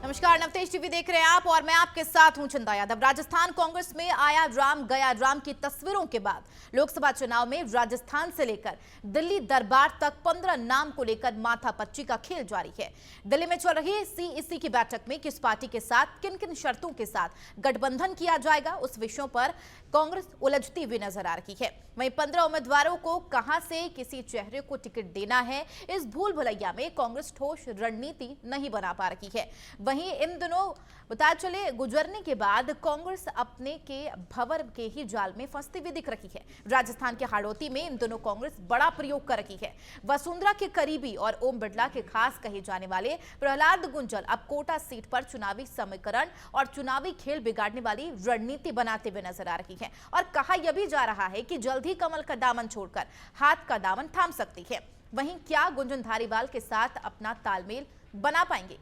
नमस्कार, नवतेज टीवी देख रहे हैं आप और मैं आपके साथ हूं चंदा यादव। राजस्थान कांग्रेस में आया राम गया राम की तस्वीरों के बाद लोकसभा चुनाव में राजस्थान से लेकर दिल्ली दरबार तक 15 नाम को लेकर माथापच्ची का खेल जारी है। दिल्ली में चल रही सीईसी की बैठक में किस पार्टी के साथ किन किन शर्तों के साथ गठबंधन किया जाएगा, उस विषयों पर कांग्रेस उलझती हुई नजर आ रही है। वहीं 15 उम्मीदवारों को कहां से किसी चेहरे को टिकट देना है, इस भूल भुलैया में कांग्रेस ठोस रणनीति नहीं बना पा रही है। वहीं इन दिनों बता चले गुजरने के बाद कांग्रेस अपने के भंवर के ही जाल में फंसती हुई दिख रही है। राजस्थान के हाड़ौती में इन दिनों कांग्रेस बड़ा प्रयोग कर रही है। वसुंधरा के करीबी और ओम बिड़ला के खास कहे जाने वाले प्रहलाद गुंजल अब कोटा सीट पर चुनावी समीकरण और चुनावी खेल बिगाड़ने वाली रणनीति बनाते हुए नजर आ रही है। और कहा यह भी जा रहा है कि जल्द ही कमल का दामन छोड़कर हाथ का दामन थाम सकती है। वहीं क्या गुंजन धारीवाल के साथ अपना तालमेल बना पाएंगे?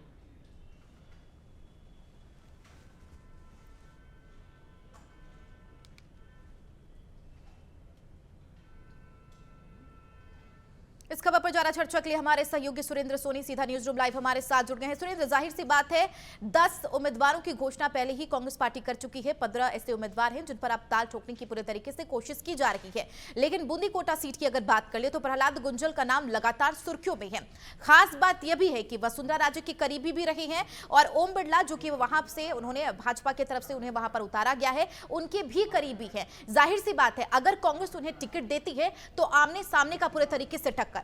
इस खबर पर ज्यादा चर्चा के लिए हमारे सहयोगी सुरेंद्र सोनी सीधा न्यूज रूम लाइव हमारे साथ जुड़ गए हैं। सुरेंद्र, जाहिर सी बात है 10 उम्मीदवारों की घोषणा पहले ही कांग्रेस पार्टी कर चुकी है। 15 ऐसे उम्मीदवार हैं जिन पर अब ताल ठोकने की पूरे तरीके से कोशिश की जा रही है। लेकिन बूंदी कोटा सीट की अगर बात कर ले तो प्रहलाद गुंजल का नाम लगातार सुर्खियों में है। खास बात यह भी है कि वसुंधरा राजे के करीबी भी रहे हैं और ओम बिड़ला, जो कि वहां से उन्होंने भाजपा की तरफ से उन्हें वहां पर उतारा गया है, उनके भी करीबी है। जाहिर सी बात है अगर कांग्रेस उन्हें टिकट देती है तो आमने सामने का पूरे तरीके से टक्कर।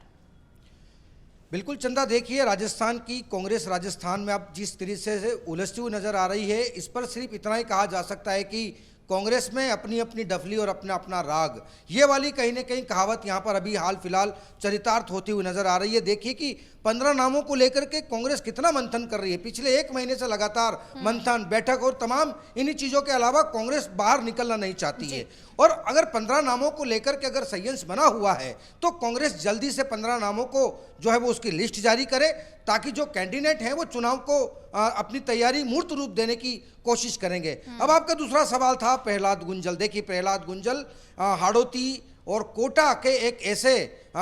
बिल्कुल चंदा, देखिए राजस्थान की कांग्रेस राजस्थान में अब जिस तरीके से उलझती हुई नजर आ रही है, इस पर सिर्फ इतना ही कहा जा सकता है कि कांग्रेस में अपनी अपनी डफली और अपना अपना राग, ये वाली कहीं ना कहीं कहावत यहाँ पर अभी हाल फिलहाल चरितार्थ होती हुई नजर आ रही है। देखिए कि 15 नामों को लेकर के कांग्रेस कितना मंथन कर रही है। पिछले 1 महीने से लगातार मंथन, बैठक और तमाम इन्हीं चीज़ों के अलावा कांग्रेस बाहर निकलना नहीं चाहती है। और अगर 15 नामों को लेकर के अगर संयंत्र बना हुआ है तो कांग्रेस जल्दी से 15 नामों को जो है वो उसकी लिस्ट जारी करे, ताकि जो कैंडिडेट हैं वो चुनाव को अपनी तैयारी मूर्त रूप देने की कोशिश करेंगे। अब आपका दूसरा सवाल था प्रहलाद गुंजल। देखिए प्रहलाद गुंजल हाड़ौती और कोटा के एक ऐसे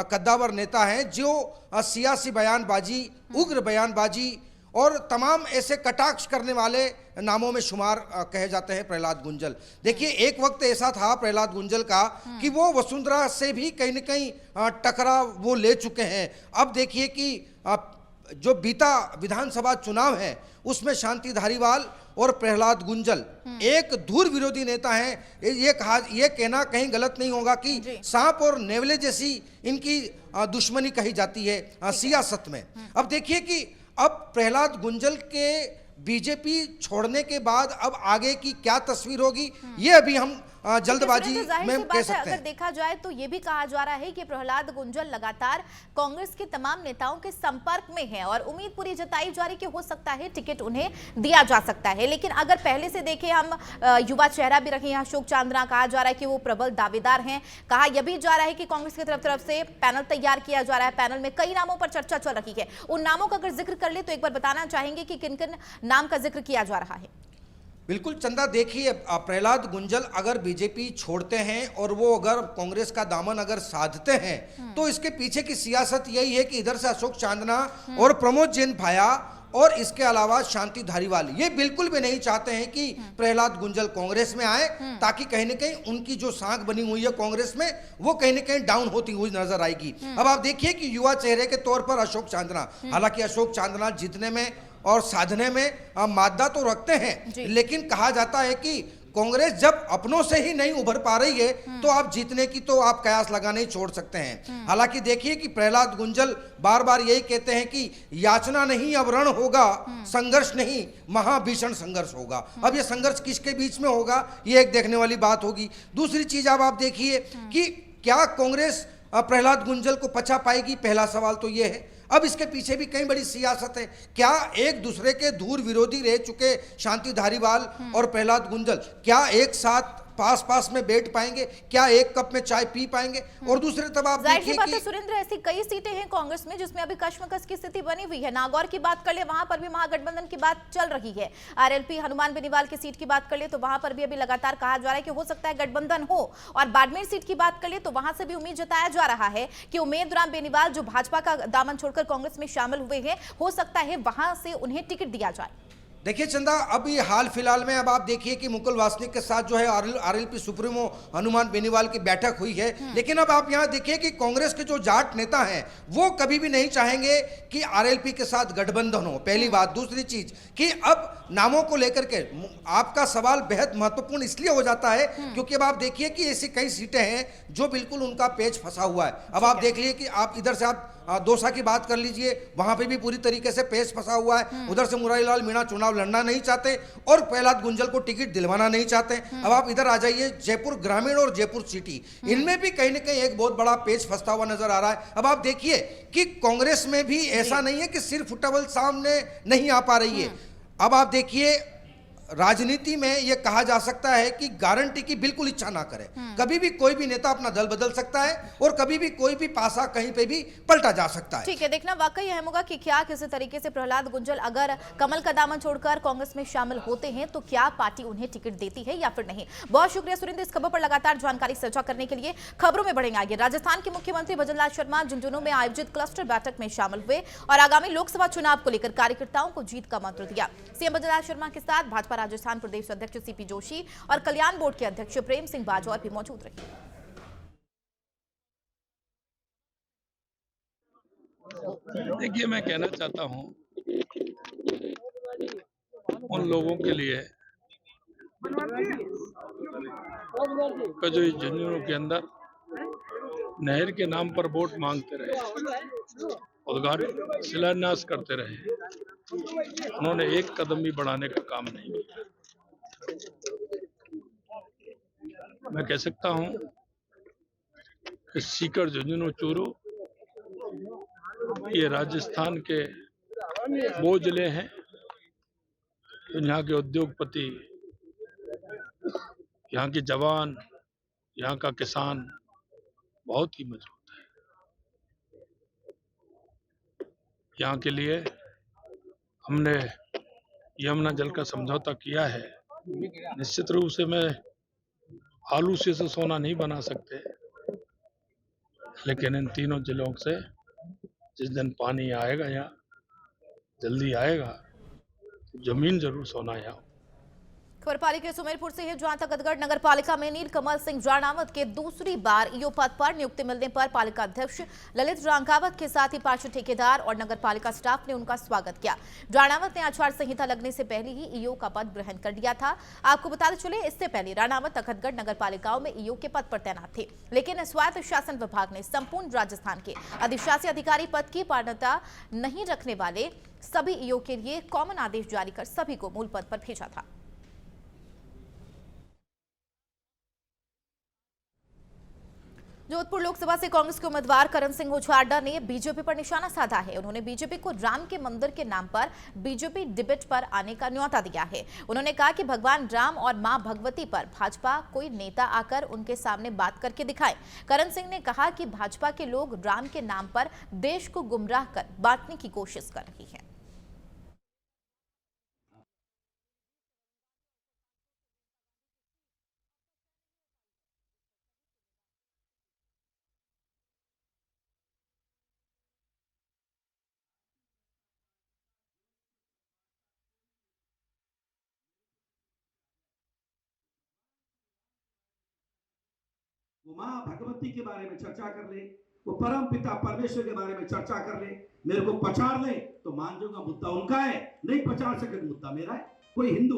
कद्दावर नेता हैं जो सियासी बयानबाजी, उग्र बयानबाजी और तमाम ऐसे कटाक्ष करने वाले नामों में शुमार कहे जाते हैं प्रहलाद गुंजल। देखिए एक वक्त ऐसा था प्रहलाद गुंजल का कि वो वसुंधरा से भी कहीं न कहीं टकराव वो ले चुके हैं। अब देखिए कि जो बीता विधानसभा चुनाव है उसमें शांति धारीवाल और प्रहलाद गुंजल एक धुर विरोधी नेता हैं। ये कहना कहीं गलत नहीं होगा कि सांप और नेवले जैसी इनकी दुश्मनी कही जाती है सियासत में। अब देखिए कि अब प्रहलाद गुंजल के बीजेपी छोड़ने के बाद अब आगे की क्या तस्वीर होगी, ये अभी हम जल्दबाजी में कह सकते हैं। अगर देखा जाए तो ये भी कहा जा रहा है कि प्रहलाद गुंजल लगातार कांग्रेस के तमाम नेताओं के संपर्क में है और उम्मीद पूरी जताई जा रही कि हो सकता है टिकट उन्हें दिया जा सकता है। लेकिन अगर पहले से देखें हम, युवा चेहरा भी रहे हैं अशोक चांदना, कहा जा रहा है कि वो प्रबल दावेदार हैं। कहा यह भी जा रहा है कि कांग्रेस की तरफ से पैनल तैयार किया जा रहा है। पैनल में कई नामों पर चर्चा चल रही है। उन नामों का अगर जिक्र कर ले तो एक बार बताना चाहेंगे कि किन किन नाम का जिक्र किया जा रहा है। बिल्कुल चंदा, देखिए प्रहलाद गुंजल अगर बीजेपी छोड़ते हैं और वो अगर कांग्रेस का दामन अगर साधते हैं तो इसके पीछे की सियासत यही है कि इधर से अशोक चांदना और प्रमोद जैन भाया और इसके अलावा शांति धारीवाल ये बिल्कुल भी नहीं चाहते हैं कि प्रहलाद गुंजल कांग्रेस में आए, ताकि कहीं न कहीं उनकी जो सांख बनी हुई है कांग्रेस में वो कहीं न कहीं डाउन होती हुई नजर आएगी। अब आप देखिए कि युवा चेहरे के तौर पर अशोक चांदना, हालांकि अशोक चांदना जीतने में और साधने में मादा तो रखते हैं, लेकिन कहा जाता है कि कांग्रेस जब अपनों से ही नहीं उभर पा रही है तो आप जीतने की तो आप कयास लगाने ही छोड़ सकते हैं। हालांकि देखिए कि प्रहलाद गुंजल बार बार यही कहते हैं कि याचना नहीं अब रण होगा, संघर्ष नहीं महाभीषण संघर्ष होगा। अब ये संघर्ष किसके बीच में होगा ये एक देखने वाली बात होगी। दूसरी चीज अब आप देखिए कि क्या कांग्रेस प्रहलाद गुंजल को पचा पाएगी, पहला सवाल तो ये है। अब इसके पीछे भी कई बड़ी सियासत है। क्या एक दूसरे के धूर विरोधी रह चुके शांति धारीवाल और प्रहलाद गुंजल क्या एक साथ पास में बैठ पाएंगे, क्या एक कप में चाय पी पाएंगे? और दूसरे तब आप देखिए कि सुरेंद्र ऐसी कई सीटें हैं कांग्रेस में जिसमें अभी कश्मकश की स्थिति बनी हुई है। नागौर की बात कर ले, वहां पर भी महागठबंधन की बात चल रही है। आरएलपी हनुमान बेनीवाल की सीट की बात कर ले तो वहां पर भी अभी लगातार कहा जा रहा है कि हो सकता है गठबंधन हो। और बाड़मेर सीट की बात कर ले तो वहां से भी उम्मीद जताया जा रहा है कि उमेद राम बेनीवाल जो भाजपा का दामन छोड़कर कांग्रेस में शामिल हुए हैं, हो सकता है वहां से उन्हें टिकट दिया जाए। देखिए चंदा, अब ये हाल फिलहाल में अब आप देखिए कि मुकुल वासनिक के साथ जो है आरएलपी सुप्रीमो हनुमान बेनीवाल की बैठक हुई है। लेकिन अब आप यहाँ देखिए कि कांग्रेस के जो जाट नेता हैं वो कभी भी नहीं चाहेंगे कि आरएलपी के साथ गठबंधन हो, पहली बात। दूसरी चीज कि अब नामों को लेकर के आपका सवाल बेहद महत्वपूर्ण इसलिए हो जाता है क्योंकि अब आप देखिए कि ऐसी कई सीटें हैं जो बिल्कुल उनका पेच फंसा हुआ है। अब आप देख लीजिए कि आप इधर से आप दौसा की बात कर लीजिए, वहां पे भी पूरी तरीके से पेच फंसा हुआ है। उधर से मुरारीलाल मीणा चुनाव लड़ना नहीं चाहते और प्रहलाद गुंजल को टिकट दिलवाना नहीं चाहते। अब आप इधर आ जाइए जयपुर ग्रामीण और जयपुर सिटी, इनमें भी कहीं ना कहीं एक बहुत बड़ा पेच फंसता हुआ नजर आ रहा है। अब आप देखिए कि कांग्रेस में भी ऐसा नहीं है कि सिर्फ फुटबॉल सामने नहीं आ पा रही है। अब आप देखिए राजनीति में यह कहा जा सकता है कि गारंटी की बिल्कुल इच्छा ना करें। कभी भी कोई भी नेता अपना दल बदल सकता है और कभी भी कोई भी पासा कहीं पे भी पलटा जा सकता है। ठीक है, देखना वाकई अहम होगा कि क्या किसी तरीके से प्रहलाद गुंजल अगर कमल का दामन छोड़कर कांग्रेस में शामिल होते हैं तो क्या पार्टी उन्हें टिकट देती है या फिर नहीं। बहुत शुक्रिया सुरेंद्र, इस खबर पर लगातार जानकारी साझा करने के लिए। खबरों में बढ़ेंगे आगे। राजस्थान के मुख्यमंत्री भजनलाल शर्मा झुंझुनू में आयोजित क्लस्टर बैठक में शामिल हुए और आगामी लोकसभा चुनाव को लेकर कार्यकर्ताओं को जीत का मंत्र दिया। सीएम भजनलाल शर्मा के साथ भाजपा राजस्थान प्रदेश अध्यक्ष सीपी जोशी और कल्याण बोर्ड के अध्यक्ष प्रेम सिंह बाजौर भी मौजूद रहे। देखिए, मैं कहना चाहता हूं उन लोगों के लिए जो झुंझुनू के अंदर नहर के नाम पर वोट मांगते रहे, उद्घाटन शिलान्यास करते रहे, उन्होंने एक कदम भी बढ़ाने का काम नहीं किया। मैं कह सकता हूं कि सीकर, झुंझुनू, चूरू ये राजस्थान के वो जिले हैं तो यहाँ के उद्योगपति, यहाँ के जवान, यहाँ का किसान बहुत ही मजबूत है। यहाँ के लिए हमने यमुना जल का समझौता किया है। निश्चित रूप से मैं आलू से तो सोना नहीं बना सकते, लेकिन इन तीनों जिलों से जिस दिन पानी आएगा, यहाँ जल्दी आएगा, तो जमीन जरूर सोना यहाँ। खबर पाली के सुमेरपुर से है, जहां तकतगढ़ नगर पालिका में नीलकमल सिंह राणावत के दूसरी बार ईओ पद पर नियुक्ति मिलने पर पालिका अध्यक्ष ललित रांगावत के साथ ही पार्षद, ठेकेदार और नगर पालिका स्टाफ ने उनका स्वागत किया। राणावत ने आचार संहिता लगने से पहले ही ईओ का पद ग्रहण कर लिया था। आपको बताते चले, इससे पहले राणावत तखतगढ़ नगर पालिकाओं में ईओ के पद पर तैनात थे, लेकिन स्वायत्त शासन विभाग ने संपूर्ण राजस्थान के अधिशासी अधिकारी पद की पात्रता नहीं रखने वाले सभी ईओ के लिए कॉमन आदेश जारी कर सभी को मूल पद पर भेजा था। जोधपुर लोकसभा से कांग्रेस के उम्मीदवार करण सिंह होछाडा ने बीजेपी पर निशाना साधा है। उन्होंने बीजेपी को राम के मंदिर के नाम पर बीजेपी डिबेट पर आने का न्योता दिया है। उन्होंने कहा कि भगवान राम और मां भगवती पर भाजपा कोई नेता आकर उनके सामने बात करके दिखाए। करण सिंह ने कहा कि भाजपा के लोग राम के नाम पर देश को गुमराह कर बांटने की कोशिश कर रही है। वो माँ भगवती के बारे में चर्चा कर ले, वो परम पिता परमेश्वर के बारे में चर्चा कर ले, मेरे को पछाड़ ले तो मान जाऊंगा मुद्दा उनका है, नहीं पछाड़ सके मुद्दा मेरा है। कोई हिंदू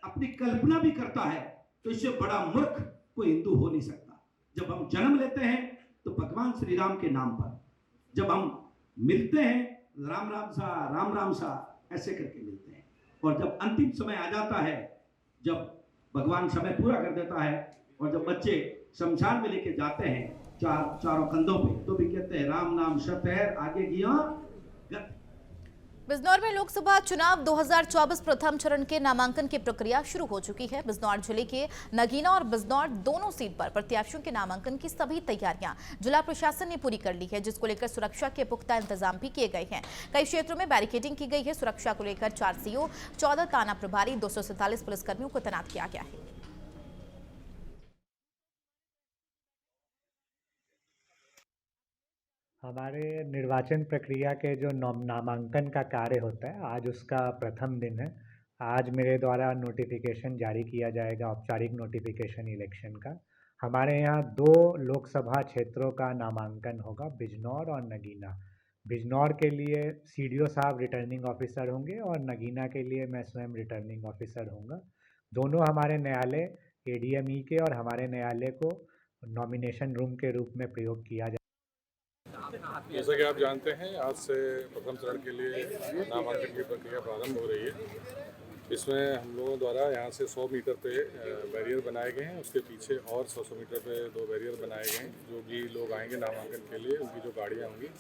अपनी कल्पना भी करता है तो इससे बड़ा मूर्ख कोई हिंदू हो नहीं सकता। जब हम जन्म लेते हैं तो भगवान श्री राम के नाम पर, जब हम मिलते हैं राम राम सा ऐसे करके मिलते हैं, और जब अंतिम समय आ जाता है, जब भगवान समय पूरा कर देता है और जब बच्चे शमशान में लेके जाते हैं चारों कंधों पे, तो भी कहते हैं राम नाम सत्य है, आगे किया। बिजनौर में लोकसभा चुनाव 2024 प्रथम चरण के नामांकन की प्रक्रिया शुरू हो चुकी है। बिजनौर जिले के नगीना और बिजनौर दोनों सीट पर प्रत्याशियों के नामांकन की सभी तैयारियां जिला प्रशासन ने पूरी कर ली है, जिसको लेकर सुरक्षा के पुख्ता इंतजाम भी किए गए हैं। कई क्षेत्रों में बैरिकेडिंग की गई है। सुरक्षा को लेकर 4 सीओ, 14 थाना प्रभारी, 247 पुलिसकर्मियों को तैनात किया गया है। हमारे निर्वाचन प्रक्रिया के जो नामांकन का कार्य होता है, आज उसका प्रथम दिन है आज मेरे द्वारा नोटिफिकेशन जारी किया जाएगा, औपचारिक नोटिफिकेशन इलेक्शन का। हमारे यहाँ 2 लोकसभा क्षेत्रों का नामांकन होगा, बिजनौर और नगीना। बिजनौर के लिए सीडीओ साहब रिटर्निंग ऑफिसर होंगे और नगीना के लिए मैं स्वयं रिटर्निंग ऑफिसर होऊंगा। दोनों हमारे न्यायालय एडीएमई के और हमारे न्यायालय को नॉमिनेशन रूम के रूप में प्रयोग किया जाए। जैसा कि आप जानते हैं, आज से प्रथम चरण के लिए नामांकन की प्रक्रिया प्रारंभ हो रही है। इसमें हम लोगों द्वारा यहाँ से 100 मीटर पे बैरियर बनाए गए हैं, उसके पीछे और 100 मीटर पे 2 बैरियर बनाए गए हैं। जो भी लोग आएंगे नामांकन के लिए, उनकी जो गाड़ियाँ होंगी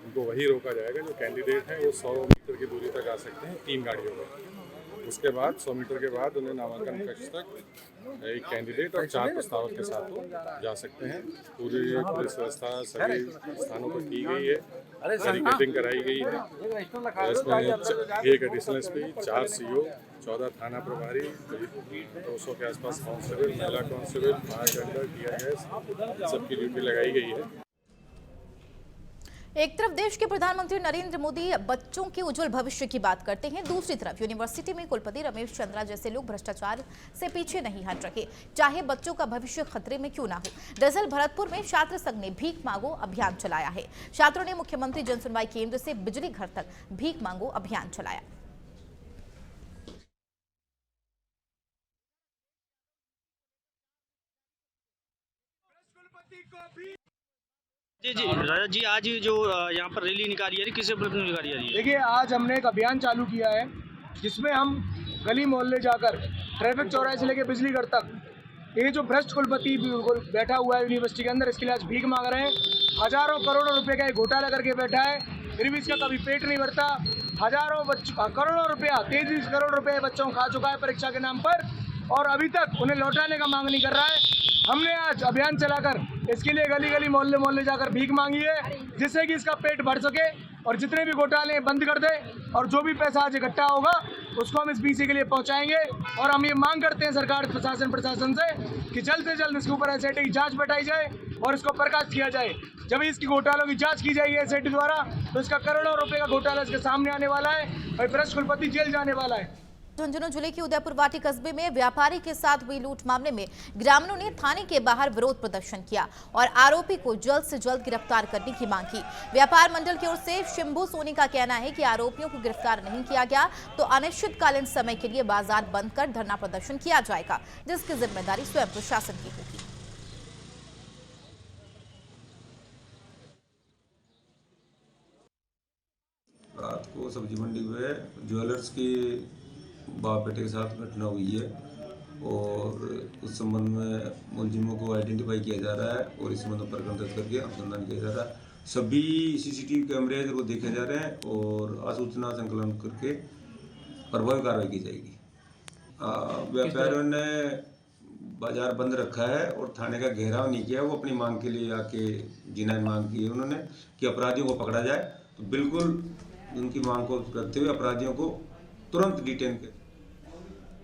उनको वही रोका जाएगा। जो कैंडिडेट हैं वो 100 मीटर की दूरी तक आ सकते हैं 3 गाड़ियों में। उसके बाद 100 मीटर के बाद उन्हें नामांकन कक्ष तक एक कैंडिडेट और 4 प्रस्तावक के साथ वो जा सकते हैं। पूरी पुलिस व्यवस्था सभी स्थानों पर की गई है, बैरिकेडिंग कराई गई है। इसमें 1 एडिशनल एसपी, 4 सीओ, 14 थाना प्रभारी, 200 के आसपास कांस्टेबल, महिला कांस्टेबल, फायर टेंडर, टीआरएस सबकी ड्यूटी लगाई गई है। एक तरफ देश के प्रधानमंत्री नरेंद्र मोदी बच्चों के उज्जवल भविष्य की बात करते हैं, दूसरी तरफ यूनिवर्सिटी में कुलपति रमेश चंद्रा जैसे लोग भ्रष्टाचार से पीछे नहीं हट रहे, चाहे बच्चों का भविष्य खतरे में क्यों ना हो। दरअसल भरतपुर में छात्र संघ ने भीख मांगो अभियान चलाया है। छात्रों ने मुख्यमंत्री जन सुनवाई केंद्र से बिजली घर तक भीख मांगो अभियान चलाया। जी राजा जी, आज जो यहाँ पर रैली निकाली जा रही है, किस उपलक्ष्य में निकाली जा रही है? देखिए, आज हमने एक अभियान चालू किया है जिसमें हम गली मोहल्ले जाकर ट्रैफिक चौराहे से लेकर बिजली घर तक ये जो भ्रष्ट कुलपति बैठा हुआ है यूनिवर्सिटी के अंदर, इसके लिए आज भीख मांग रहे हैं। हजारों करोड़ों रुपए का एक घोटाला करके बैठा है, फिर भी इसका कभी पेट नहीं भरता। हजारों करोड़ों रुपया, 33 करोड़ रुपए बच्चों को खा चुका है परीक्षा के नाम पर, और अभी तक उन्हें लौटाने का मांग नहीं कर रहा है। हमने आज अभियान चलाकर इसके लिए गली गली मोहल्ले मोहल्ले जाकर भीख मांगी है, जिससे कि इसका पेट भर सके और जितने भी घोटाले बंद कर दे, और जो भी पैसा आज इकट्ठा होगा उसको हम इस बीसी के लिए पहुंचाएंगे। और हम ये मांग करते हैं सरकार प्रशासन से कि जल्द से जल्द इसके ऊपर एसआईटी की जांच बैठाई जाए और इसको प्रकाशित किया जाए। जब इसकी घोटालों की जांच की जाएगी एसआईटी द्वारा, तो इसका करोड़ों रुपए का घोटाला इसके सामने आने वाला है और भ्रष्ट कुलपति जेल जाने वाला है। झुंझुनू जिले के उदयपुर वाटी कस्बे में व्यापारी के साथ हुई लूट मामले में ग्रामीणों ने थाने के बाहर विरोध प्रदर्शन किया और आरोपी को जल्द से जल्द गिरफ्तार करने की मांग की। व्यापार मंडल की ओर से शंभू सोनी का कहना है कि आरोपियों को गिरफ्तार नहीं किया गया तो अनिश्चितकालीन समय के लिए बाजार बंद कर धरना प्रदर्शन किया जाएगा, जिसकी जिम्मेदारी स्वयं प्रशासन की होगी। रात को सब्जी मंडी में ज्वेलर्स की बाप बेटे के साथ घटना हुई है और उस संबंध में मुलजिमों को आइडेंटिफाई किया जा रहा है और इस संबंध में प्रकरण दर्ज करके अनुसंधान किया जा रहा है। सभी सीसीटीवी कैमरे को देखे जा रहे हैं और आसूचना संकलन करके प्रभावी कार्रवाई की जाएगी। व्यापारियों ने बाजार बंद रखा है और थाने का घेराव नहीं किया। वो अपनी मांग के लिए आके जिनाई मांग की है उन्होंने कि अपराधियों को पकड़ा जाए, तो बिल्कुल उनकी मांग को करते हुए अपराधियों को तुरंत डिटेन कर।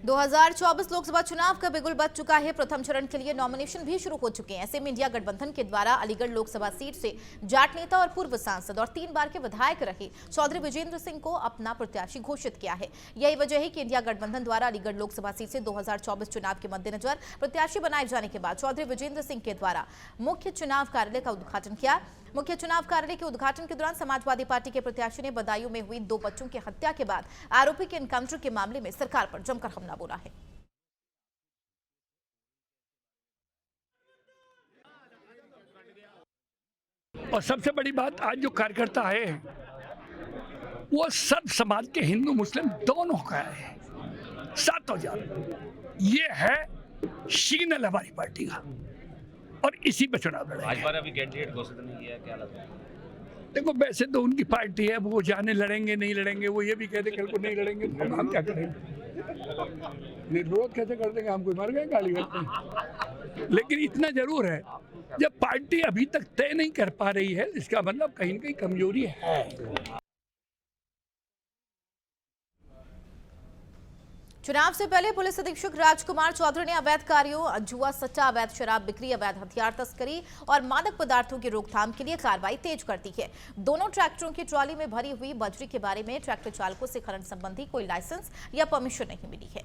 2024 लोकसभा चुनाव का बिगुल बज चुका है। प्रथम चरण के लिए नॉमिनेशन भी शुरू हो चुके हैं। ऐसे में इंडिया गठबंधन के द्वारा अलीगढ़ लोकसभा सीट से जाट नेता और पूर्व सांसद और 3 बार के विधायक रहे चौधरी विजेंद्र सिंह को अपना प्रत्याशी घोषित किया है। यही वजह है कि इंडिया गठबंधन द्वारा अलीगढ़ लोकसभा सीट से 2024 चुनाव के मद्देनजर प्रत्याशी बनाए जाने के बाद चौधरी विजेंद्र सिंह के द्वारा मुख्य चुनाव कार्यालय का उद्घाटन किया। मुख्य चुनाव कार्यालय के उद्घाटन के दौरान समाजवादी पार्टी के प्रत्याशी ने बदायूं में हुई 2 बच्चों की हत्या के बाद आरोपी के एनकाउंटर के मामले में सरकार पर जमकर हमला बोला है। और सबसे बड़ी बात, आज जो कार्यकर्ता है वो सब समाज के हिंदू मुस्लिम दोनों का है, 7,000। ये है सिग्नल हमारी पार्टी का और इसी पे चुनाव लड़ेंगे। भाजपा ने अभी कैंडिडेट घोषित नहीं किया, क्या लगता है? देखो, वैसे तो उनकी पार्टी है, वो जाने लड़ेंगे नहीं लड़ेंगे, वो ये भी कहते कल को नहीं लड़ेंगे, तो हम क्या करेंगे? निर्विरोध कैसे कर देंगे? हम कोई मर गए गाली करते हैं। लेकिन इतना जरूर है, जब पार्टी अभी तक तय नहीं कर पा रही है, इसका मतलब कहीं न कहीं कमजोरी है। चुनाव से पहले पुलिस अधीक्षक राजकुमार चौधरी ने अवैध कार्यों, जुआ सट्टा, अवैध शराब बिक्री, अवैध हथियार तस्करी और मादक पदार्थों की रोकथाम के लिए कार्रवाई तेज कर दी है। दोनों ट्रैक्टरों की ट्रॉली में भरी हुई बजरी के बारे में ट्रैक्टर चालकों से खनन संबंधी कोई लाइसेंस या परमिशन नहीं मिली है।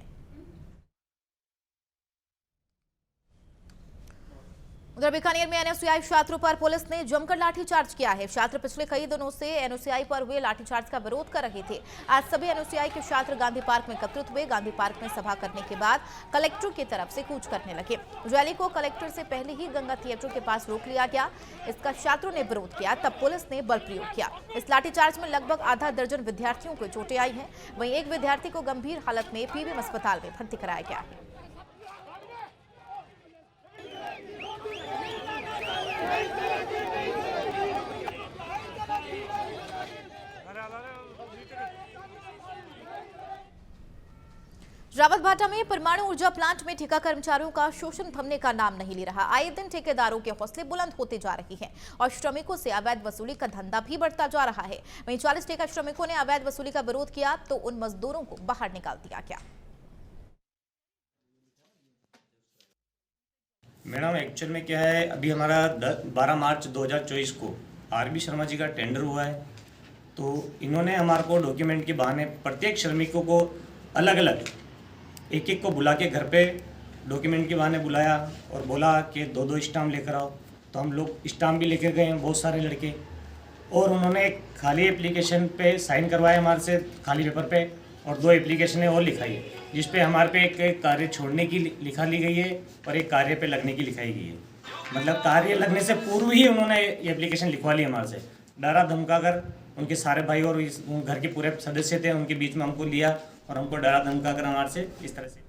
उधर बीकानेर में एनएसयूआई छात्रों पर पुलिस ने जमकर लाठीचार्ज किया है। छात्र पिछले कई दिनों से एनएसयूआई पर हुए लाठीचार्ज का विरोध कर रहे थे। आज सभी एनएसयूआई के छात्र गांधी पार्क में एकत्रित हुए। गांधी पार्क में सभा करने के बाद कलेक्टर की तरफ से कूच करने लगे। रैली को कलेक्टर से पहले ही गंगा थिएटर के पास रोक लिया गया। इसका छात्रों ने विरोध किया, तब पुलिस ने बल प्रयोग किया। इस लाठीचार्ज में लगभग आधा दर्जन विद्यार्थियों को चोटें आई हैं। वहीं एक विद्यार्थी को गंभीर हालत में पीबीएम अस्पताल में भर्ती कराया गया है। रावतभाटा में परमाणु ऊर्जा प्लांट में ठेका कर्मचारियों का शोषण थमने का नाम नहीं ले रहा। आए दिन ठेकेदारों के हौसले बुलंद होते जा रहे हैं और श्रमिकों से अवैध वसूली का धंधा भी बढ़ता जा रहा है। वहीं 40 ठेका श्रमिकों ने अवैध वसूली का विरोध किया तो उन मजदूरों को बाहर निकाल दिया गया। मैडम एक्चुअल में क्या है, अभी हमारा 12 मार्च 2024 को आरबी शर्मा जी का टेंडर हुआ है। तो इन्होंने हमारे को डॉक्यूमेंट के बहाने प्रत्येक श्रमिकों को अलग अलग एक एक को बुला के घर पे डॉक्यूमेंट के बहाने बुलाया और बोला कि 2-2 स्टाम्प लेकर आओ। तो हम लोग स्टाम्प भी लेकर गए हैं, बहुत सारे लड़के, और उन्होंने एक खाली एप्लीकेशन पे साइन करवाए हमारे से, खाली पेपर पे, और 2 एप्लीकेशनें और लिखाई है, जिस पे हमारे पे एक कार्य छोड़ने की लिखा ली गई है और एक कार्य पे लगने की लिखाई गई है। मतलब कार्य लगने से पूर्व ही उन्होंने ये एप्लीकेशन लिखवा ली हमारे से, डरा धमका कर। उनके सारे भाई और घर के पूरे सदस्य थे, उनके बीच में हमको लिया और हमको डरा धमका कर हमारे से इस तरह से।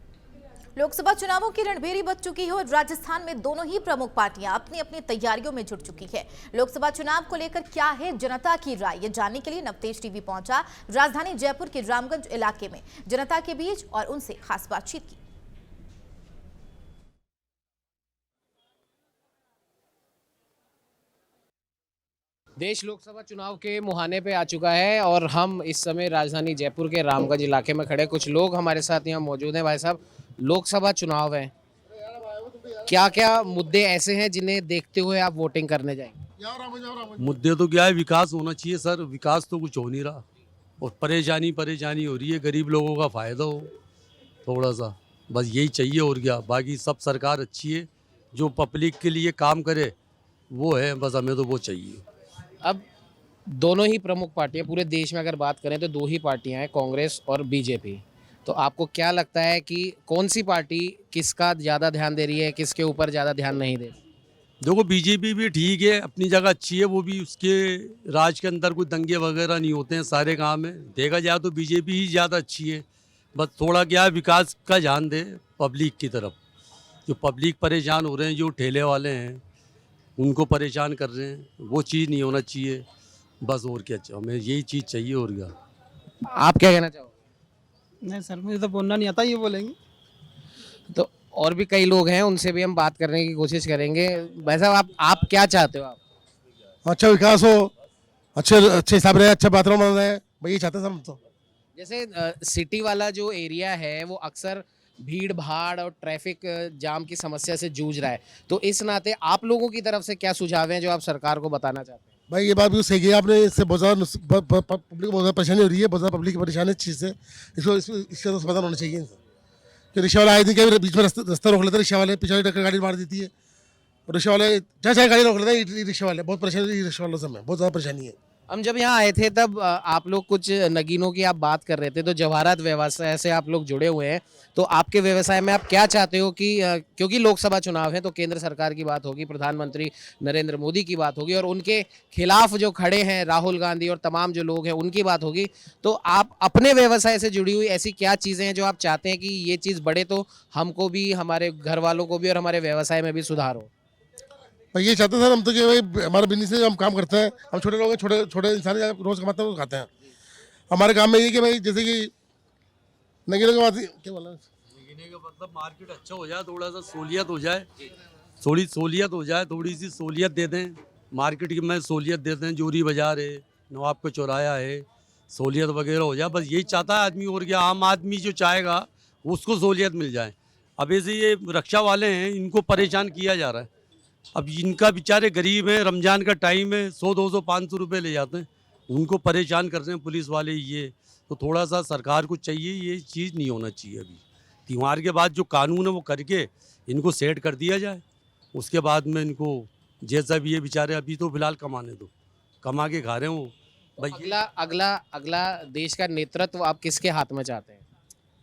लोकसभा चुनावों की रणभेरी बज चुकी है और राजस्थान में दोनों ही प्रमुख पार्टियां अपनी अपनी तैयारियों में जुट चुकी है। लोकसभा चुनाव को लेकर क्या है जनता की राय, ये जानने के लिए नवतेज टीवी पहुंचा राजधानी जयपुर के रामगंज इलाके में जनता के बीच और उनसे खास बातचीत की। देश लोकसभा चुनाव के मुहाने पे आ चुका है और हम इस समय राजधानी जयपुर के रामगंज इलाके में खड़े। कुछ लोग हमारे साथ यहाँ मौजूद हैं। भाई साहब, लोकसभा चुनाव है, क्या क्या मुद्दे ऐसे हैं जिन्हें देखते हुए आप वोटिंग करने जाएंगे? मुद्दे तो क्या है, विकास होना चाहिए सर। विकास तो कुछ हो नहीं रहा और परेशानी हो रही है। गरीब लोगों का फायदा हो थोड़ा सा, बस यही चाहिए और क्या। बाकी सब सरकार अच्छी है, जो पब्लिक के लिए काम करे वो है, बस हमें तो वो चाहिए। अब दोनों ही प्रमुख पार्टियां पूरे देश में अगर बात करें तो 2 ही पार्टियां हैं, कांग्रेस और बीजेपी। तो आपको क्या लगता है कि कौन सी पार्टी किसका ज़्यादा ध्यान दे रही है, किसके ऊपर ज़्यादा ध्यान नहीं दे रही? देखो, बीजेपी भी ठीक है, अपनी जगह अच्छी है। वो भी उसके राज के अंदर कोई दंगे वगैरह नहीं होते हैं सारे काम में। देखा जाए तो बीजेपी ही ज़्यादा अच्छी है। बस थोड़ा क्या है, विकास का ध्यान दे पब्लिक की तरफ। जो पब्लिक परेशान हो रहे हैं, जो ठेले वाले हैं उनको परेशान कर रहे हैं, वो चीज़ नहीं होना चाहिए। बस और क्या, हमें यही चीज़ चाहिए और क्या। आप क्या कहना चाहोगे? नहीं सर, मुझे तो बोलना नहीं आता, ये बोलेंगे। तो और भी कई लोग हैं, उनसे भी हम बात करने की कोशिश करेंगे। भाई साहब, आप क्या चाहते हो? आप अच्छा विकास हो, अच्छे हिसाब रहे, अच्छा बाथरूम बन रहे, भाई ये चाहते हैं हम तो। जैसे सिटी वाला जो एरिया है वो अक्सर भीड़ भाड़ और ट्रैफिक जाम की समस्या से जूझ रहा है, तो इस नाते आप लोगों की तरफ से क्या सुझाव हैं जो आप सरकार को बताना चाहते हैं? भाई ये बात भी सही है आपने, इससे बहुत ज़्यादा पब्लिक को बहुत ज़्यादा परेशानी हो रही है, बहुत ज़्यादा पब्लिक की परेशानी है इस चीज़ से। इसका तो समाधान होना चाहिए। कि रिक्शा वाला आए दिन क्या बीच में रास्ता रोक लेते हैं, रिक्शा वाले पीछे टक्कर गाड़ी मार देती है, और रिक्शा वाले चाहे गाड़ी रोक लेते हैं। रिक्शा वाले बहुत परेशानी, रिक्शा वालों से हमें बहुत ज़्यादा परेशानी है। हम जब यहाँ आए थे तब आप लोग कुछ नगीनों की आप बात कर रहे थे, तो जवाहरात व्यवसाय से आप लोग जुड़े हुए हैं, तो आपके व्यवसाय में आप क्या चाहते हो कि क्योंकि लोकसभा चुनाव है तो केंद्र सरकार की बात होगी, प्रधानमंत्री नरेंद्र मोदी की बात होगी और उनके खिलाफ जो खड़े हैं राहुल गांधी और तमाम जो लोग हैं उनकी बात होगी, तो आप अपने व्यवसाय से जुड़ी हुई ऐसी क्या चीज़ें हैं जो आप चाहते हैं कि ये चीज़ बढ़े तो हमको भी, हमारे घर वालों को भी और हमारे व्यवसाय में भी सुधार हो? भाई ये चाहते हैं सर हम तो कि भाई हमारे बिजनेस से हम काम करते हैं, हम छोटे लोग हैं, छोटे इंसान रोज़ कमाते हैं, खाते हैं। हमारे काम में ये कि भाई जैसे कि नगीने का बात क्या बोला, नगीने का मतलब मार्केट अच्छा हो जाए, थोड़ा सा सहूलियत हो जाए, थोड़ी सहूलियत हो जाए, थोड़ी सी सहूलियत दे दें मार्केट की, में सहूलियत दे दें। जोरी बाज़ार है, नवाब का चौराया है, सहूलियत वगैरह हो जाए, बस यही चाहता है आदमी और क्या। आम आदमी जो चाहेगा उसको सहूलियत मिल जाए। अब ऐसे ये रक्षा वाले हैं, इनको परेशान किया जा रहा है। अब इनका बेचारे गरीब हैं, रमज़ान का टाइम है, 100 200 500 रुपये ले जाते हैं, उनको परेशान कर रहे हैं पुलिस वाले। ये तो थोड़ा सा सरकार को चाहिए, ये चीज़ नहीं होना चाहिए। अभी त्यौहार के बाद जो कानून है वो करके इनको सेट कर दिया जाए, उसके बाद में इनको जैसा भी ये बेचारे अभी तो फिलहाल कमाने दो, कमा के खा रहे हो भाई। अगला अगला अगला देश का नेतृत्व आप किसके हाथ में चाहते हैं?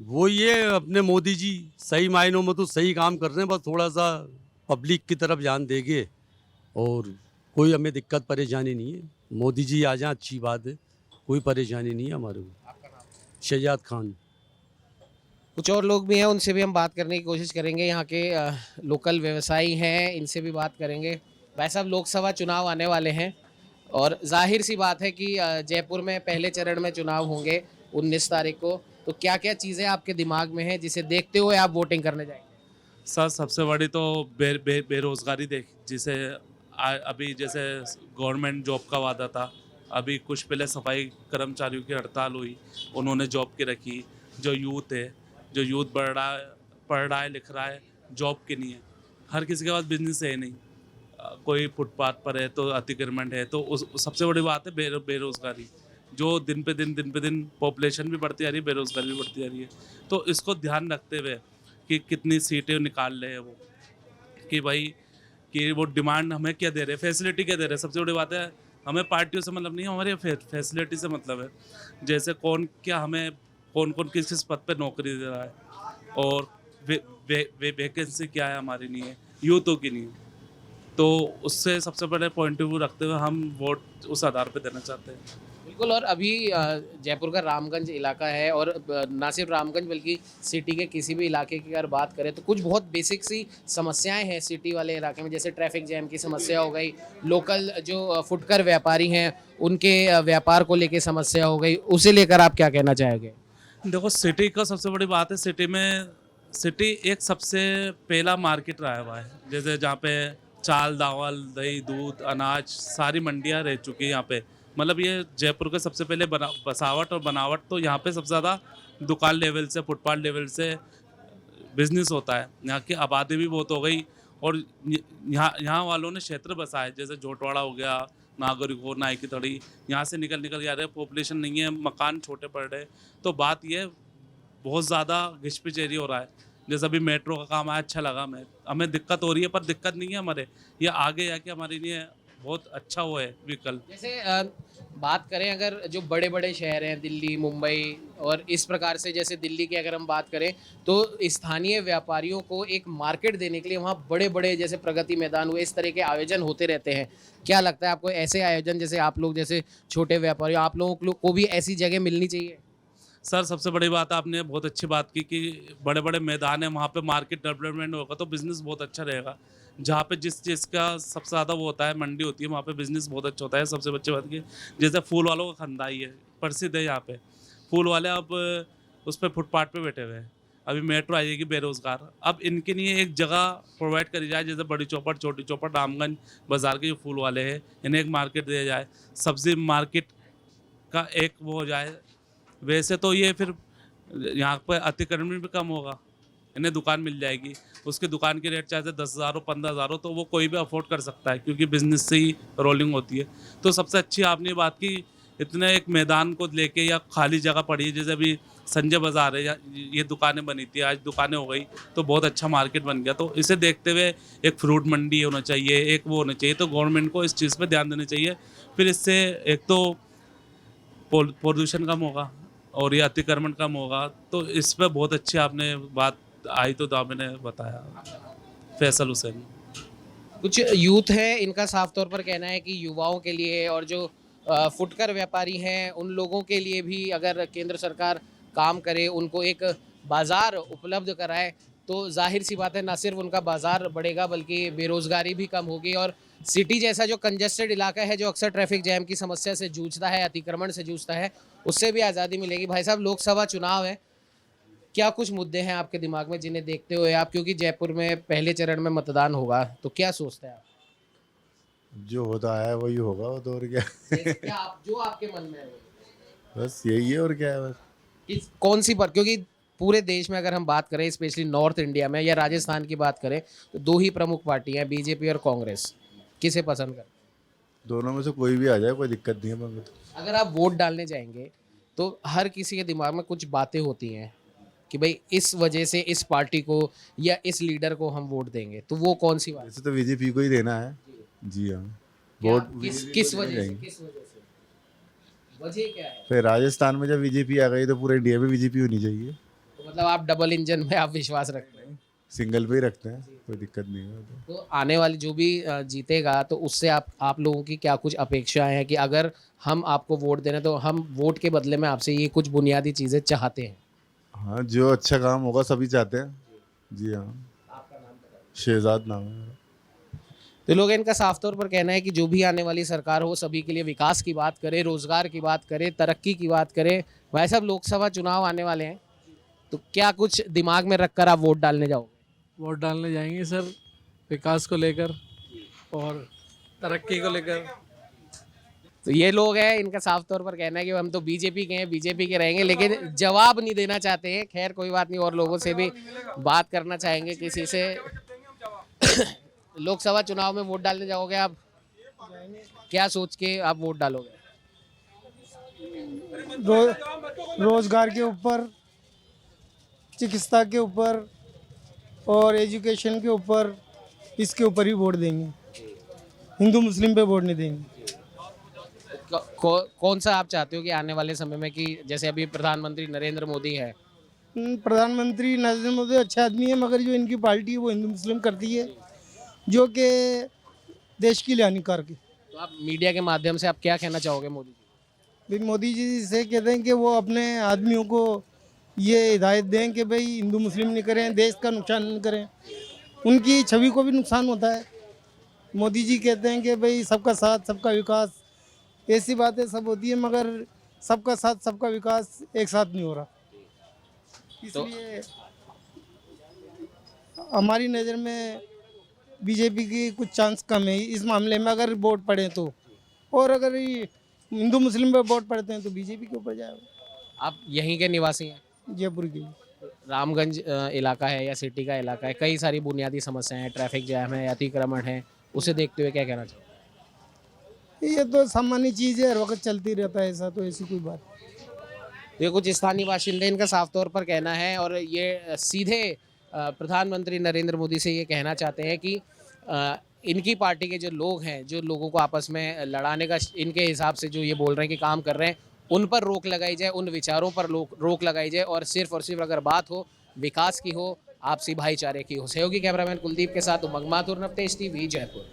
वो ये अपने मोदी जी सही मायनों में तो सही काम कर रहे हैं, बस थोड़ा सा पब्लिक की तरफ ध्यान देंगे और कोई हमें दिक्कत परेशानी नहीं है। मोदी जी आ जाए अच्छी बात है, कोई परेशानी नहीं है हमारे को। शहजाद खान। कुछ और लोग भी हैं, उनसे भी हम बात करने की कोशिश करेंगे। यहाँ के लोकल व्यवसायी हैं, इनसे भी बात करेंगे। भाई साहब, लोकसभा चुनाव आने वाले हैं और जाहिर सी बात है कि जयपुर में पहले चरण में चुनाव होंगे 19 तारीख को। तो क्या क्या चीज़ें आपके दिमाग में हैं जिसे देखते हुए आप वोटिंग करने जाएंगे? सर, सबसे बड़ी तो बेरोज़गारी देख, जिसे अभी जैसे गवर्नमेंट जॉब का वादा था, अभी कुछ पहले सफाई कर्मचारियों की हड़ताल हुई, उन्होंने जॉब की रखी। जो यूथ पढ़ रहा है लिख रहा है, जॉब की नहीं है। हर किसी के पास बिजनेस है नहीं, कोई फुटपाथ पर है तो अतिक्रमण है। तो सबसे बड़ी बात है बेरोज़गारी, जो दिन पे दिन पॉपुलेशन भी बढ़ती जा रही है, बेरोज़गारी भी बढ़ती जा रही है। तो इसको ध्यान रखते हुए कि कितनी सीटें निकाल रहे हैं वो, कि भाई कि वो डिमांड हमें क्या दे रहे हैं, फैसिलिटी क्या दे रहे हैं। सबसे बड़ी बात है, हमें पार्टियों से मतलब नहीं है, हमारे फैसिलिटी से मतलब है। जैसे कौन कौन किस पद पे नौकरी दे रहा है और वैकेंसी क्या है हमारी नहीं है, यूथों की नहीं है। तो उससे सबसे बड़े पॉइंट ऑफ व्यू रखते हुए हम वोट उस आधार पे देना चाहते हैं। बिल्कुल। और अभी जयपुर का रामगंज इलाका है, और ना सिर्फ रामगंज बल्कि सिटी के किसी भी इलाके की अगर बात करें तो कुछ बहुत बेसिक सी समस्याएं हैं सिटी वाले इलाके में। जैसे ट्रैफिक जैम की समस्या हो गई, लोकल जो फुटकर व्यापारी हैं उनके व्यापार को लेके समस्या हो गई, उसे लेकर आप क्या कहना चाहेंगे? देखो, सिटी का सबसे बड़ी बात है, सिटी एक सबसे पहला मार्केट रहा हुआ है। जैसे जहाँ पे चाल दावल दही दूध अनाज सारी मंडियाँ रह चुकी है यहाँ पे। मतलब ये जयपुर के सबसे पहले बसावट और बनावट तो यहाँ पे सबसे ज़्यादा दुकान लेवल से, फुटपाथ लेवल से बिजनेस होता है। यहाँ की आबादी भी बहुत हो गई और यहाँ वालों ने क्षेत्र बसाए, जैसे जोटवाड़ा हो गया, नागरिक नाई की तड़ी, यहाँ से निकल जा रहे हैं। पॉपुलेशन नहीं है, मकान छोटे पड़ रहे। तो बात ये बहुत ज़्यादा घिसपिच एरिया हो रहा है। जैसे अभी मेट्रो का काम आया, अच्छा लगा। हमें दिक्कत हो रही है, पर दिक्कत नहीं है हमारे, ये आगे आके हमारे लिए बहुत अच्छा वो है विकल्प। जैसे बात करें अगर जो बड़े बड़े शहर हैं, दिल्ली, मुंबई और इस प्रकार से, जैसे दिल्ली की अगर हम बात करें तो स्थानीय व्यापारियों को एक मार्केट देने के लिए वहाँ बड़े बड़े जैसे प्रगति मैदान हुए, इस तरह के आयोजन होते रहते हैं। क्या लगता है आपको, ऐसे आयोजन जैसे आप लोग जैसे छोटे व्यापारी, आप लोगों को भी ऐसी जगह मिलनी चाहिए? सर, सबसे बड़ी बात आपने बहुत अच्छी बात की कि बड़े बड़े मैदान है, वहाँ पे मार्केट डेवलपमेंट होगा तो बिज़नेस बहुत अच्छा रहेगा। जहाँ पे जिस चीज़ का सबसे ज़्यादा वो होता है, मंडी होती है, वहाँ पे बिज़नेस बहुत अच्छा होता है। सबसे अच्छी बात की, जैसे फूल वालों का धंधा ही है, प्रसिद्ध है यहाँ पे। फूल वाले अब उस पर फुटपाथ पे बैठे हुए हैं। अभी मेट्रो आएगी, बेरोज़गार। अब इनके लिए एक जगह प्रोवाइड करी जाए, जैसे बड़ी चौपड़, छोटी चौपड़, रामगंज बाज़ार के जो फूल वाले हैं, इन्हें एक मार्केट दिया जाए, सब्ज़ी मार्केट का एक वो हो जाए। वैसे तो ये फिर यहाँ पर अतिक्रमण भी कम होगा, इन्हें दुकान मिल जाएगी। उसकी दुकान की रेट चाहे 10,000 हो, 15,000 हो, तो वो कोई भी अफोर्ड कर सकता है, क्योंकि बिजनेस से ही रोलिंग होती है। तो सबसे अच्छी आपने बात की, इतने एक मैदान को लेके या खाली जगह पड़ी है, जैसे अभी संजय बाज़ार है, ये दुकानें बनी थी, आज दुकानें हो गई, तो बहुत अच्छा मार्केट बन गया। तो इसे देखते हुए एक फ्रूट मंडी होना चाहिए, एक वो होना चाहिए। तो गवर्नमेंट को इस चीज़ पर ध्यान देना चाहिए। फिर इससे एक तो प्रदूषण कम होगा और ये अतिक्रमण कम होगा। तो इस पर बहुत अच्छी आपने बात आई, तो मैंने बताया। फैसल हुसैन। कुछ यूथ है, इनका साफ तौर पर कहना है कि युवाओं के लिए और जो फुटकर व्यापारी हैं उन लोगों के लिए भी अगर केंद्र सरकार काम करे, उनको एक बाज़ार उपलब्ध कराए, तो जाहिर सी बात है ना सिर्फ उनका बाज़ार बढ़ेगा बल्कि बेरोज़गारी भी कम होगी। और सिटी जैसा जो कंजेस्टेड इलाका है, जो अक्सर ट्रैफिक जैम की समस्या से जूझता है, अतिक्रमण से जूझता है, उससे भी आज़ादी मिलेगी। भाई साहब, लोकसभा चुनाव है, क्या कुछ मुद्दे हैं आपके दिमाग में जिन्हें देखते हुए आप, क्योंकि जयपुर में पहले चरण में मतदान होगा, तो क्या सोचते हैं आप? जो होता है वही होगा, वो तो और क्या। क्या आप, जो आपके मन में है बस यही है, और क्या है। बस कौन सी पर, क्योंकि पूरे देश में अगर हम बात करें, स्पेशली नॉर्थ इंडिया में या राजस्थान की बात करें, तो दो ही प्रमुख पार्टियां हैं, बीजेपी और कांग्रेस। किसे पसंद कर? दोनों में से कोई भी आ जाए, कोई दिक्कत नहीं है मगर। अगर आप वोट डालने जाएंगे तो हर किसी के दिमाग में कुछ बातें होती हैं कि भाई इस वजह से इस पार्टी को या इस लीडर को हम वोट देंगे, तो वो कौन सी बात? वैसे तो बीजेपी को ही देना है। जी हाँ। वोट किस वजह से? वजह क्या है? फिर राजस्थान में जब बीजेपी आ गई तो पूरे इंडिया में बीजेपी होनी चाहिए। तो मतलब आप डबल इंजन में आप विश्वास रखते हैं? सिंगल पे ही रखते हैं, कोई दिक्कत नहीं है। तो आने वाली जो भी जीतेगा तो उससे आप लोगों की क्या कुछ अपेक्षाएं हैं कि अगर हम आपको वोट देना तो हम वोट के बदले में आपसे ये कुछ बुनियादी चीज़ें चाहते हैं? हाँ, जो अच्छा काम होगा सभी चाहते हैं। जी हाँ। आपका नाम बता? शहजाद नाम है। तो लोग इनका साफ तौर पर कहना है कि जो भी आने वाली सरकार हो सभी के लिए विकास की बात करे, रोजगार की बात करे, तरक्की की बात करे। भाई साहब, लोकसभा चुनाव आने वाले हैं, तो क्या कुछ दिमाग में रखकर आप वोट डालने जाओगे? वोट डालने जाएंगे सर, विकास को लेकर और तरक्की को लेकर। तो ये लोग हैं, इनका साफ तौर पर कहना है कि हम तो बीजेपी के हैं, बीजेपी के रहेंगे, लेकिन जवाब नहीं देना चाहते हैं। खैर कोई बात नहीं, और लोगों से भी बात करना चाहेंगे किसी से। लोकसभा चुनाव में वोट डालने जाओगे आप? क्या सोच के आप वोट डालोगे? रोजगार के ऊपर, चिकित्सा के ऊपर और एजुकेशन के ऊपर, इसके ऊपर ही वोट देंगे। हिंदू मुस्लिम पे वोट नहीं देंगे। कौन सा आप चाहते हो कि आने वाले समय में, कि जैसे अभी प्रधानमंत्री नरेंद्र मोदी है? प्रधानमंत्री नरेंद्र मोदी अच्छे आदमी है, मगर जो इनकी पार्टी है वो हिंदू मुस्लिम करती है, जो कि देश के लिए हानिकारक है। तो आप मीडिया के माध्यम से आप क्या कहना चाहोगे मोदी जी? मोदी जी से कहते हैं कि वो अपने आदमियों को ये हिदायत दें कि भाई हिंदू मुस्लिम नहीं करें, देश का नुकसान नहीं करें। उनकी छवि को भी नुकसान होता है। मोदी जी कहते हैं कि भाई सबका साथ सबका विकास, ऐसी बातें सब होती है, मगर सबका साथ सबका विकास एक साथ नहीं हो रहा। इसलिए हमारी नज़र में बीजेपी की कुछ चांस कम है इस मामले में, अगर वोट पड़े तो। और अगर हिंदू मुस्लिम पे वोट पड़ते हैं तो बीजेपी के ऊपर जाएगा। आप यहीं के निवासी हैं? जयपुर की। रामगंज इलाका है या सिटी का इलाका है, कई सारी बुनियादी समस्याएं हैं, ट्रैफिक जैम है, अतिक्रमण है, उसे देखते हुए क्या कहना चाहिए? ये तो सामान्य चीज़ है, हर वक्त चलती रहता है ऐसा, तो ऐसी कोई बात। ये कुछ स्थानीय बाशिंदे, इनका साफ तौर पर कहना है, और ये सीधे प्रधानमंत्री नरेंद्र मोदी से ये कहना चाहते हैं कि इनकी पार्टी के जो लोग हैं, जो लोगों को आपस में लड़ाने का इनके हिसाब से जो ये बोल रहे हैं कि काम कर रहे हैं, उन पर रोक लगाई जाए, उन विचारों पर रोक लगाई जाए, और सिर्फ अगर बात हो विकास की हो, आपसी भाईचारे की हो। सहयोगी कैमरामैन कुलदीप के साथ उमंग माथुर, नवतेज टीवी, जयपुर।